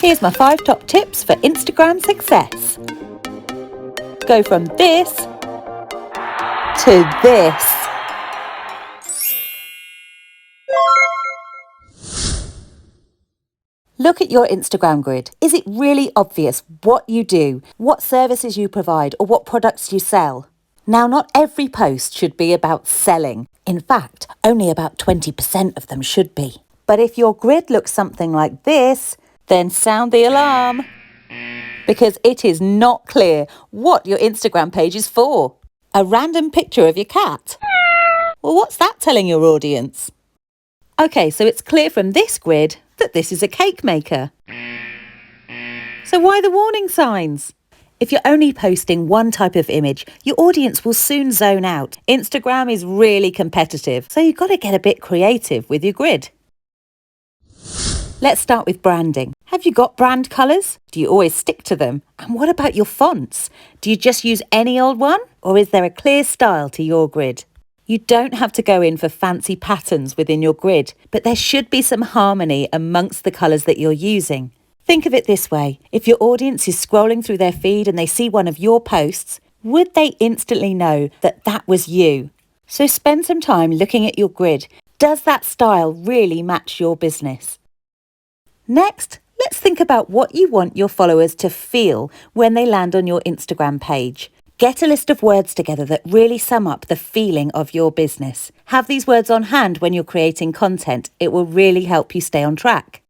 Here's my 5 top tips for Instagram success. Go from this to this. Look at your Instagram grid. Is it really obvious what you do, what services you provide, or what products you sell? Now, not every post should be about selling. In fact, only about 20% of them should be. But if your grid looks something like this, then sound the alarm. Because it is not clear what your Instagram page is for. A random picture of your cat? Well, what's that telling your audience? Okay, so it's clear from this grid that this is a cake maker. So why the warning signs? If you're only posting one type of image, your audience will soon zone out. Instagram is really competitive, so you've got to get a bit creative with your grid. Let's start with branding. Have you got brand colours? Do you always stick to them? And what about your fonts? Do you just use any old one? Or is there a clear style to your grid? You don't have to go in for fancy patterns within your grid, but there should be some harmony amongst the colours that you're using. Think of it this way. If your audience is scrolling through their feed and they see one of your posts, would they instantly know that that was you? So spend some time looking at your grid. Does that style really match your business? Next, let's think about what you want your followers to feel when they land on your Instagram page. Get a list of words together that really sum up the feeling of your business. Have these words on hand when you're creating content. It will really help you stay on track.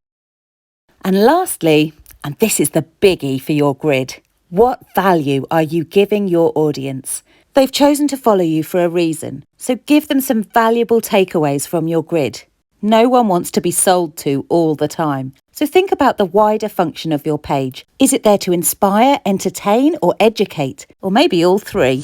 And lastly, and this is the biggie for your grid, what value are you giving your audience? They've chosen to follow you for a reason, so give them some valuable takeaways from your grid. No one wants to be sold to all the time. So think about the wider function of your page. Is it there to inspire, entertain, or educate? Or maybe all three?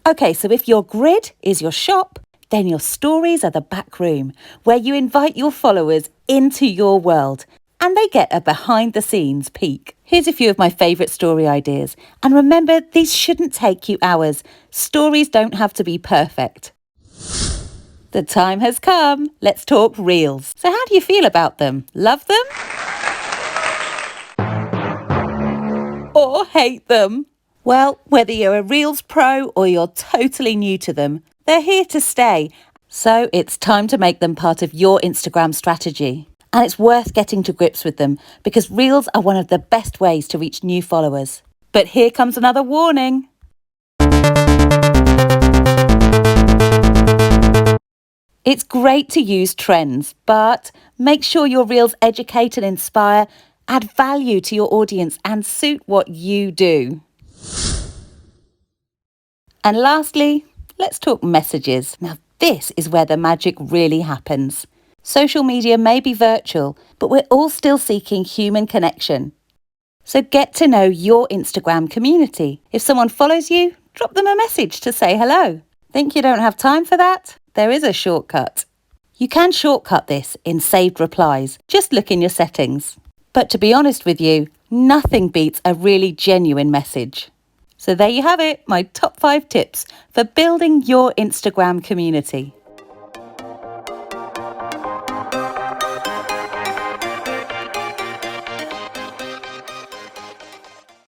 Okay, so if your grid is your shop, then your stories are the back room, where you invite your followers into your world and they get a behind-the-scenes peek. Here's a few of my favourite story ideas. And remember, these shouldn't take you hours. Stories don't have to be perfect. The time has come. Let's talk Reels. So how do you feel about them? Love them? Or hate them? Well, whether you're a Reels pro or you're totally new to them, they're here to stay. So it's time to make them part of your Instagram strategy. And it's worth getting to grips with them because Reels are one of the best ways to reach new followers. But here comes another warning. It's great to use trends, but make sure your Reels educate and inspire, add value to your audience and suit what you do. And lastly, let's talk messages. Now, this is where the magic really happens. Social media may be virtual, but we're all still seeking human connection. So get to know your Instagram community. If someone follows you, drop them a message to say hello. Think you don't have time for that? There is a shortcut. You can shortcut this in saved replies. Just look in your settings. But to be honest with you, nothing beats a really genuine message. So there you have it, my top 5 tips for building your Instagram community.